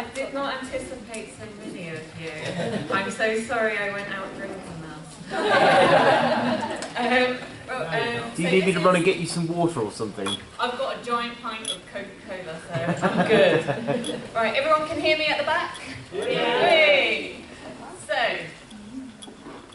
I did not anticipate so many of you. I'm so sorry I went out drinking that. Do you need me to run and get you some water or something? I've got a giant pint of Coca-Cola, so I'm good. Right, everyone can hear me at the back? Yay! So,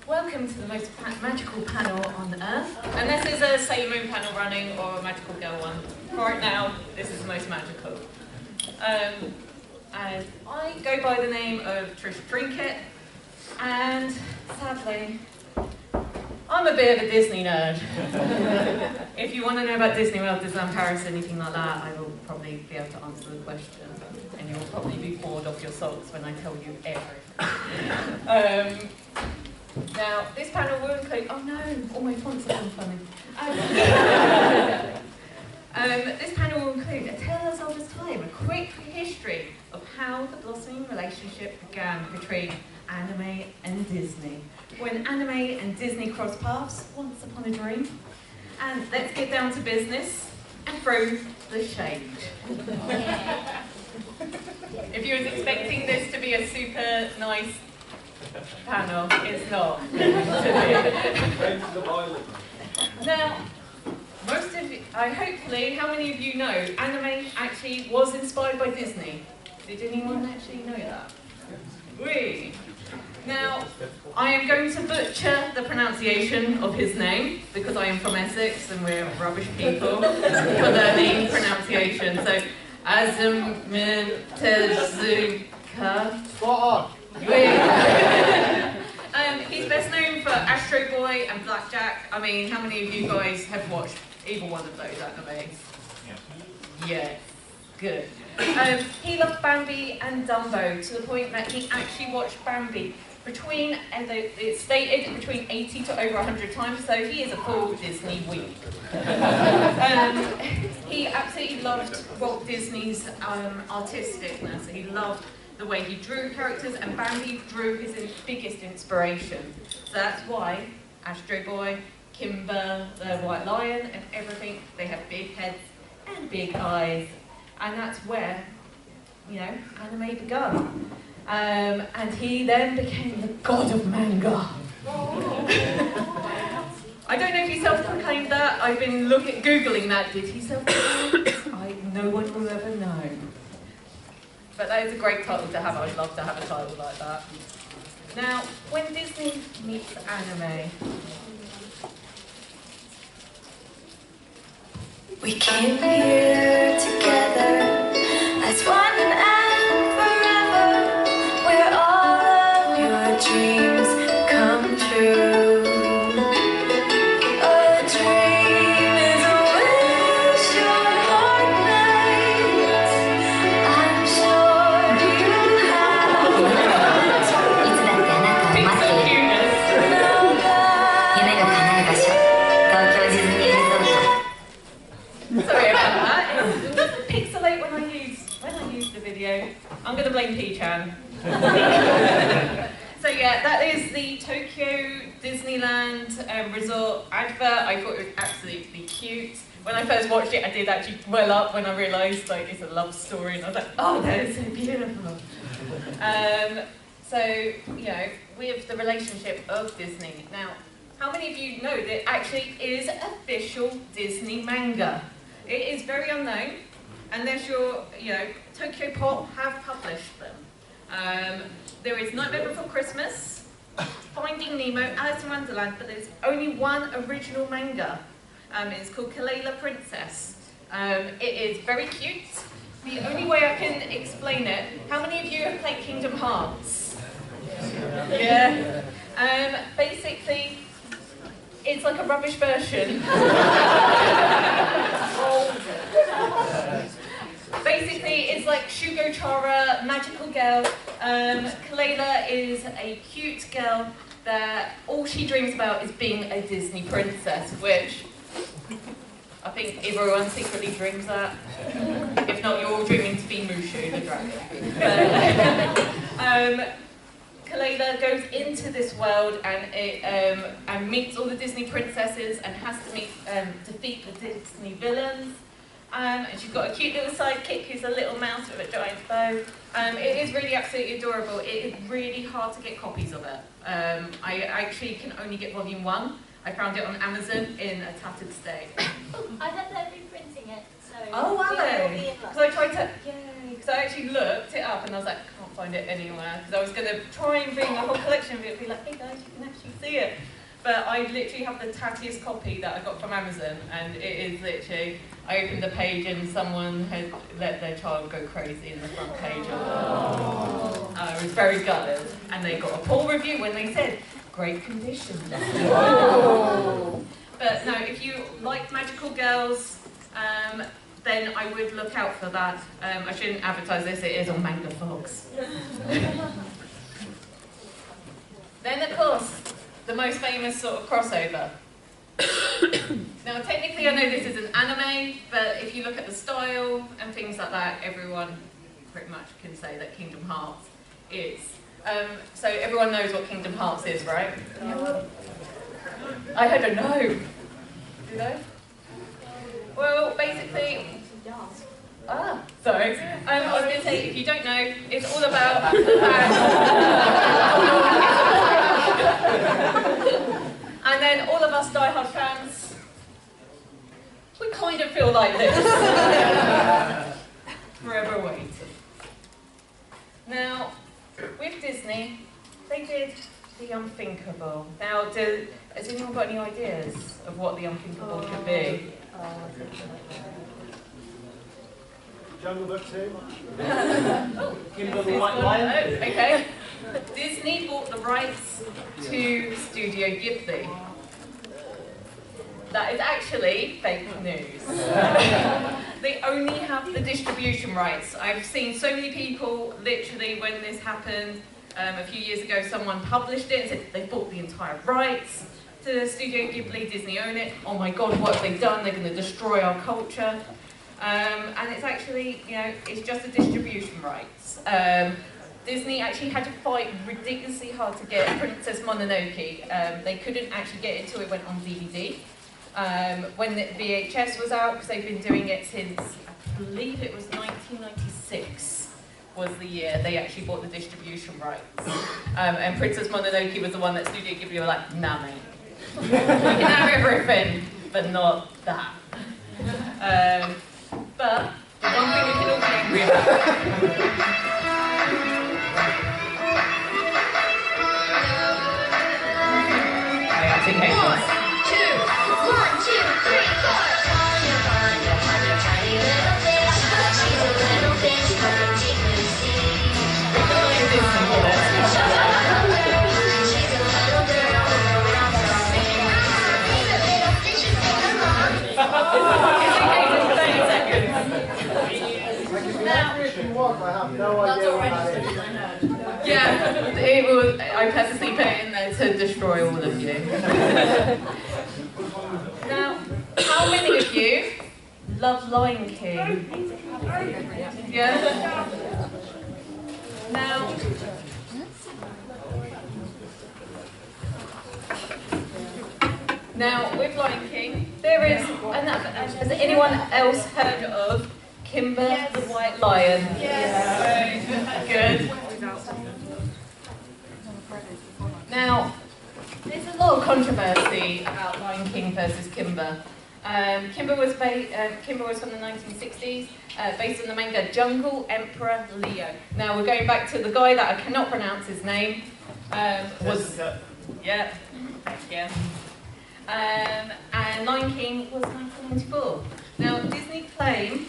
welcome to the most magical panel on Earth. And this is a Sailor Moon panel running or a Magical Girl one. Right now, this is the most magical. And I go by the name of Trinket, and sadly, I'm a bit of a Disney nerd. If you want to know about Disney World, Disneyland Paris, anything like that, I will probably be able to answer the question. And you'll probably be bored off your socks when I tell you everything. Now, this panel will include... Oh no, all my fonts have gone funny. This panel will include a tale as old as time, a quick history of how the blossoming relationship began between anime and Disney. When anime and Disney crossed paths once upon a dream. And let's get down to business and throw the shade. If you was expecting this to be a super nice panel, it's not. Now, most of you, hopefully, how many of you know anime actually was inspired by Disney? Did anyone actually know that? Oui. Now, I am going to butcher the pronunciation of his name because I am from Essex and we're rubbish people for learning pronunciation. So, Tezuka. Spot on. He's best known for Astro Boy and Blackjack. I mean, how many of you guys have watched either one of those animes? Yes, good. He loved Bambi and Dumbo to the point that he actually watched Bambi between, and it's stated, between 80 to over 100 times, so he is a full Disney weeb. He absolutely loved Walt Disney's artisticness. He loved the way he drew characters, and Bambi drew his biggest inspiration. So that's why Astro Boy, Kimber, the White Lion, and everything, they have big heads and big eyes. And that's where, you know, anime began. And he then became the god of manga. I don't know if he self-proclaimed that. I've been Googling that. Did he self-proclaim? No one will ever know. But that is a great title to have. I'd love to have a title like that. Now, when Disney meets anime, we came here together as one and forever, where all of your dreams come true. A dream is a wish your heart makes. I'm sure you have. Pixel cuteness. Sorry about that. It was pixelate when I used the video. I'm going to blame P-chan. So yeah, that is the Tokyo Disneyland Resort advert. I thought it was absolutely cute. When I first watched it, I did actually well up when I realised like it's a love story, and I was like, oh, that is so beautiful. So, you know, with the relationship of Disney. Now, how many of you know that actually is official Disney manga? It is very unknown, unless you're, you know, Tokyo Pop have published them. There is Nightmare Before Christmas, Finding Nemo, Alice in Wonderland, but there's only one original manga. It's called Kalela Princess. It is very cute. The only way I can explain it, how many of you have played Kingdom Hearts? Yeah. Basically, it's like a rubbish version. Basically, it's like Shugo Chara, magical girl. Kalela is a cute girl that all she dreams about is being a Disney princess, which I think everyone secretly dreams that. If not, you're all dreaming to be Mushu, the dragon. Kalela goes into this world and meets all the Disney princesses and has to defeat the Disney villains. And she's got a cute little sidekick who's a little mouse with a giant bow. It is really absolutely adorable. It is really hard to get copies of it. I actually can only get volume 1. I found it on Amazon in a tattered state. I heard they're reprinting it, so Oh, are we will be they? in luck. Because I tried to, because I actually looked it up and I was like, I can't find it anywhere. Because I was going to try and bring a whole collection of it and be like, hey guys, you can actually see it. But I literally have the tattiest copy that I got from Amazon, and it is literally, I opened the page and someone had let their child go crazy in the front page of it. I was very gutted, and they got a poor review when they said, great condition. But no, if you like magical girls, then I would look out for that. I shouldn't advertise this, it is on Manga Fox. Then of course, the most famous sort of crossover. Now technically I know this is an anime, but if you look at the style and things like that, everyone pretty much can say that Kingdom Hearts is. So everyone knows what Kingdom Hearts is, right? I had a no. Do they? Well, basically, sorry. I was going to say, if you don't know, it's all about and then all of us diehard fans, we kind of feel like this. Forever waiting. Now, with Disney, they did the unthinkable. Now, has anyone got any ideas of what the unthinkable could be? Jungle Book 2. Kimber the White Lion. Okay. Disney bought the rights to Studio Ghibli. That is actually fake news. They only have the distribution rights. I've seen so many people, literally, when this happened, a few years ago, someone published it and said they bought the entire rights to Studio Ghibli, Disney own it. Oh my God, what have they done? They're going to destroy our culture. And it's actually, you know, it's just the distribution rights. Disney actually had to fight ridiculously hard to get Princess Mononoke. They couldn't actually get it until it went on DVD. When the VHS was out, because they've been doing it since, I believe it was 1996 was the year they actually bought the distribution rights. And Princess Mononoke was the one that Studio Ghibli were like, nah mate, you can have everything, but not that. But the one thing we can all be angry about I actually hate this. 1, 2, 3, 4. Tiny little fish. She's a little fish from deep blue sea. She's a little girl around the sea. She's a little fish who's been along. I have no idea what that is. Yeah, it was, I purposely put it in there to destroy all of you. Now, how many of you love Lion King? Yeah? Now, with Lion King, there is, has anyone else heard of Kimber the White Lion? Yes. Good. Now, there's a lot of controversy about Lion King versus Kimber. Kimber was from the 1960s, based on the manga Jungle Emperor Leo. Now, we're going back to the guy that I cannot pronounce his name. And Lion King was 1994. Now, Disney claim.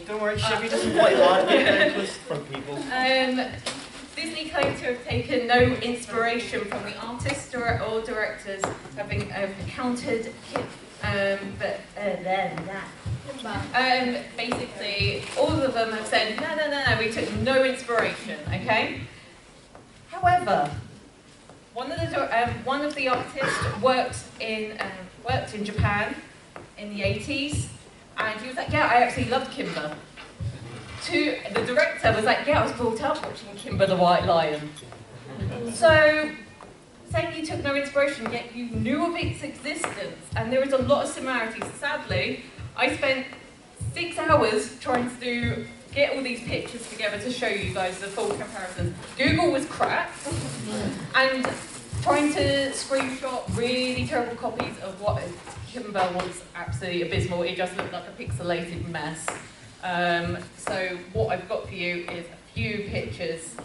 Don't worry, Chevy doesn't quite like it from people. Disney claimed to have taken no inspiration from the artists or directors having encountered basically, all of them have said, no, we took no inspiration, okay? However, one of the artists worked in Japan in the 80s, and he was like, yeah, I actually loved Kimber. The director was like, yeah, I was brought up watching Kimber the White Lion. So saying you took no inspiration, yet you knew of its existence, and there is a lot of similarities. Sadly, I spent 6 hours trying to get all these pictures together to show you guys the full comparisons. Google was crap, and trying to screenshot really terrible copies of what Kimber was absolutely abysmal. It just looked like a pixelated mess. So what I've got for you is a few pictures.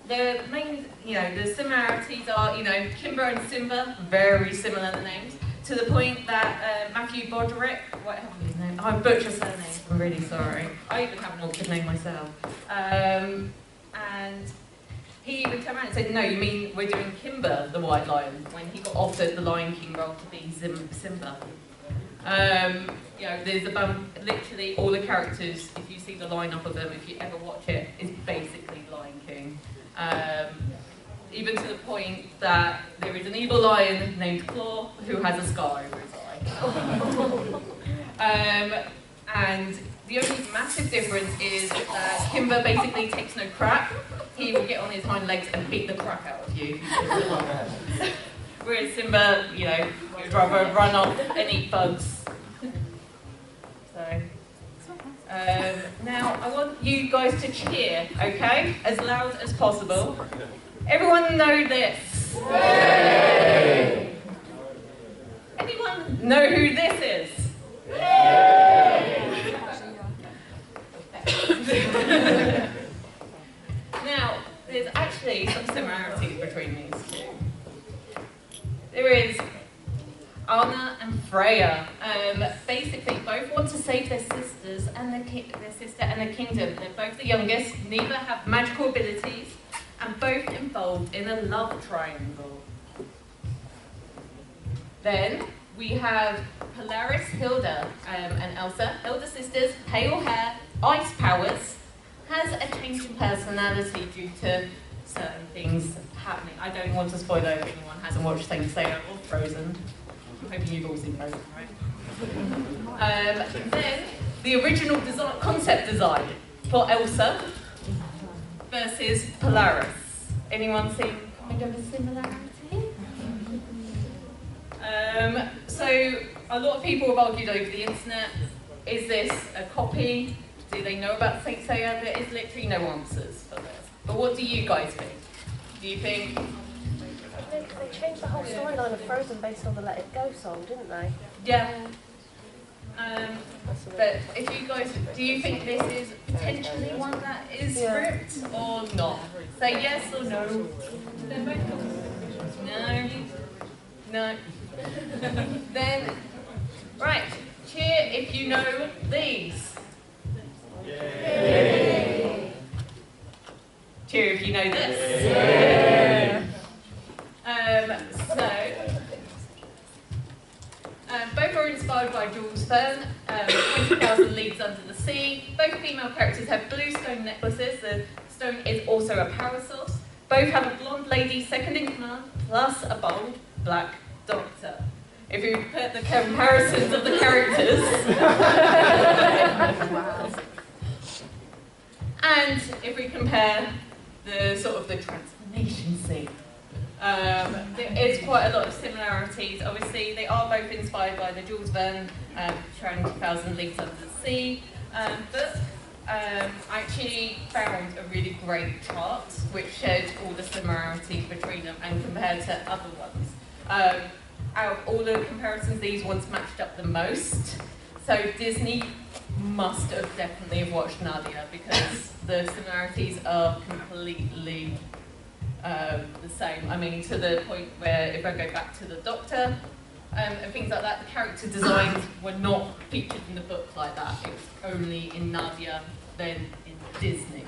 The main, the similarities are, Kimber and Simba, very similar names, to the point that Matthew Broderick, what happened to his name? I butchered his name, I'm really sorry. I even have an awkward name myself. And he even turned around and said, no, you mean we're doing Kimber, the White Lion, when he got offered the Lion King role to be Simba. There's literally all the characters, if you see the lineup of them, if you ever watch it, is basically Lion King. Even to the point that there is an evil lion named Claw who has a scar over his eye. And the only massive difference is that Kimber basically takes no crap. He will get on his hind legs and beat the crap out of you. Whereas Simba, would rather run off and eat bugs. So, now I want you guys to cheer, okay? As loud as possible. Everyone know this? Yay! Anyone know who this is? Yay! Now, there's actually some similarities between these two. There is Anna and Freya. Basically, both want to save their sisters and their sister and their kingdom. They're both the youngest, neither have magical abilities, and both involved in a love triangle. Then we have Polaris, Hilda, and Elsa, elder sisters, pale hair, ice powers, has a change in personality due to certain things happening. I don't want to spoil it if anyone hasn't watched Saint Seiya or Frozen. I'm hoping you've all seen Frozen, right? Then the original concept design for Elsa versus Polaris. Anyone seen kind of a similarity? So a lot of people have argued over the internet, is this a copy? Do they know about Saint Seiya? There is literally no answers for this. But what do you guys think? Do you think? They changed the whole storyline of Frozen based on the Let It Go song, didn't they? Yeah. But if you guys, do you think this is potentially one that is script or not? Say yes or no. No. No. Then, right, cheer if you know these. Yay. Cheer if you know this. Yay. Both are inspired by Jules Verne, 20,000 Leagues Under the Sea. Both female characters have blue stone necklaces. The stone is also a power source. Both have a blonde lady second in command, plus a bold black doctor. If you put the comparisons of the characters, and if we compare the sort of the transformation scene, there is quite a lot of similarities. Obviously, they are both inspired by the Jules Verne 20,000 Leagues Under the Sea book. I actually found a really great chart which showed all the similarities between them and compared to other ones. Out of all the comparisons, these ones matched up the most. So Disney must have definitely have watched Nadia because the similarities are completely the same. I mean, to the point where if I go back to the Doctor and things like that, the character designs were not featured in the book like that. It was only in Nadia, then in Disney.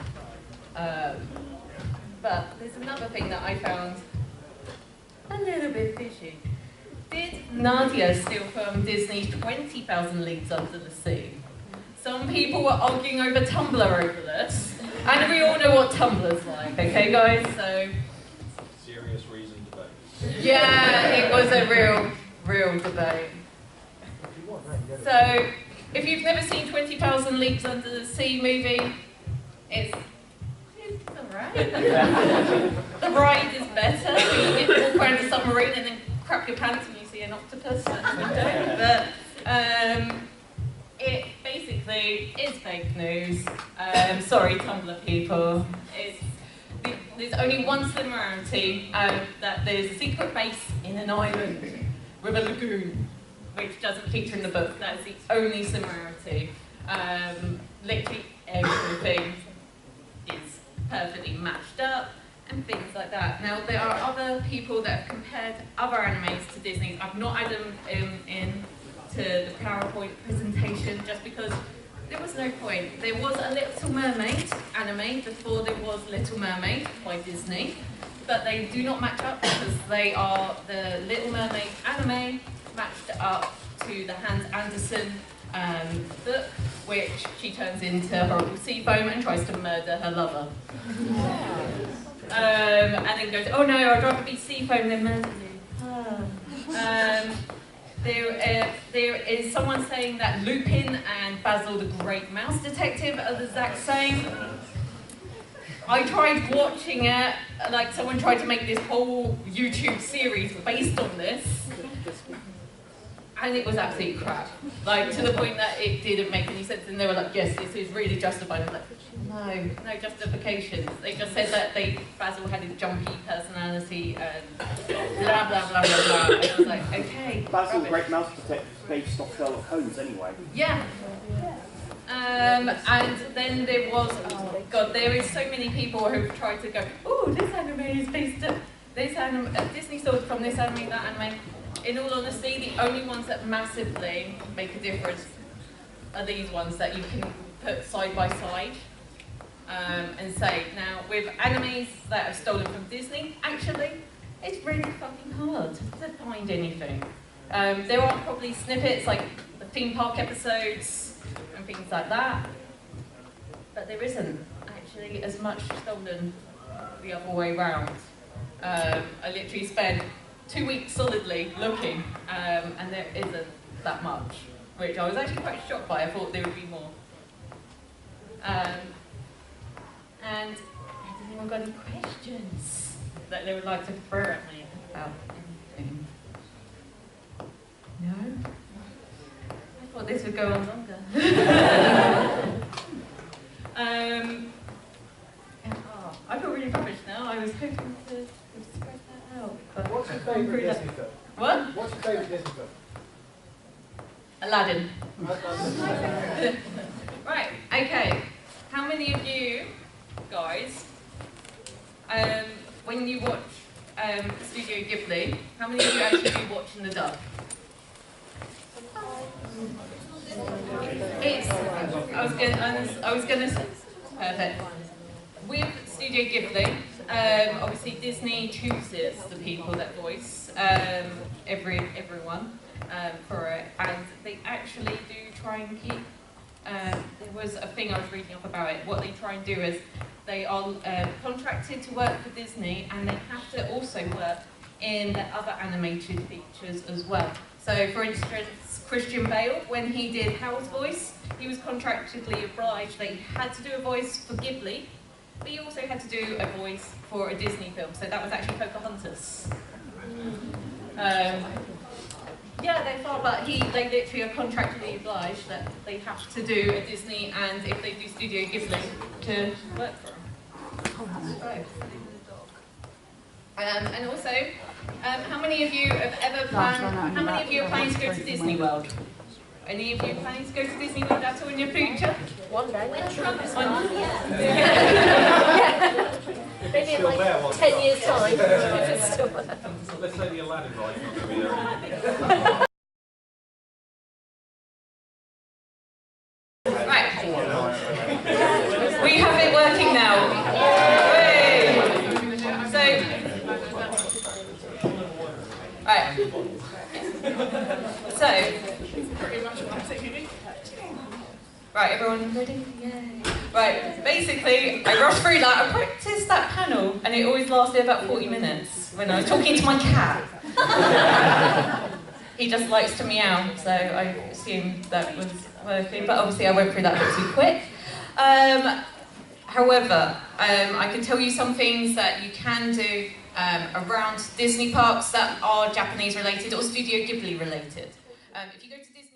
But there's another thing that I found a little bit fishy. Did Nadia steal from Disney's 20,000 Leagues Under the Sea? Some people were arguing over Tumblr over this, and we all know what Tumblr's like, okay guys? So serious reason debate. yeah, it was a real debate. So if you've never seen 20,000 Leagues Under the Sea movie, it's It's alright. The ride is better. You get to walk around a submarine and then crap your pants and you see an octopus. But it basically is fake news. Sorry, Tumblr people. There's only one similarity, that there's a secret base in an island with a lagoon, which doesn't feature in the book. That's the only similarity. Literally everything is perfectly matched up and things like that. Now, there are other people that have compared other animes to Disney's. I've not had them in to the PowerPoint presentation just because there was no point. There was a Little Mermaid anime before there was Little Mermaid by Disney, but they do not match up because they are the Little Mermaid anime matched up to the Hans Andersen book, which she turns into horrible sea foam and tries to murder her lover. And then goes, oh no, I'd rather be sea foam than murder you. There is someone saying that Lupin and Basil the Great Mouse Detective are the exact same. I tried watching it, like someone tried to make this whole YouTube series based on this, and it was absolute crap. Like, to the point that it didn't make any sense, and they were like, yes, this is really justified. I was like, no justifications. They just said that Basil had a jumpy personality and blah, blah, blah, blah, blah. And I was like, okay. Basil the Great Mouse Detective is based off Sherlock Holmes anyway. Yeah. And then there was, oh god, there is so many people who have tried to go, oh, this anime is based on this anime, Disney stole from this anime, that anime. In all honesty, the only ones that massively make a difference are these ones that you can put side by side and say. Now, with animes that are stolen from Disney, actually, it's really fucking hard to find anything. There are probably snippets like the theme park episodes and things like that, but there isn't actually as much stolen the other way round. I literally spent 2 weeks solidly looking, and there isn't that much, which I was actually quite shocked by. I thought there would be more. And has anyone got any questions that they would like to throw at me about anything? No? I thought this would go on longer. I feel really rubbish now. I was hoping to spread that out. But what's your favourite Disney film? What? What's your favourite Disney film? Aladdin. Right, okay. How many of you guys, when you watch Studio Ghibli, how many of you actually do watch in the dub? I was gonna say, perfect. With Studio Ghibli, obviously Disney chooses the people that voice everyone for it, and they actually do try and keep. There was a thing I was reading up about it. What they try and do is they are contracted to work for Disney, and they have to also work in the other animated features as well. So, for instance, Christian Bale, when he did Hal's voice, he was contractually obliged that he had to do a voice for Ghibli, but he also had to do a voice for a Disney film. So that was actually Pocahontas. Yeah, they thought, but they literally are contractually obliged that they have to do a Disney, and if they do Studio Ghibli, to work for them. Right. And also, how many of you have ever planned? How many of you are planning to go to Disney World? Any of you planning to go to Disney World at all in your future? One day. Maybe in Still there, like wasn't 10 years' time. It's still there. Let's say the Aladdin ride's not going to be there. Right. We have it working now. Hooray! Right, everyone ready? Yay. Right, basically, I rushed through that. I practiced that panel, and it always lasted about 40 minutes when I was talking to my cat. He just likes to meow, so I assumed that was working, but obviously I went through that a bit too quick. However, I can tell you some things that you can do around Disney parks that are Japanese related or Studio Ghibli related. If you go to Disney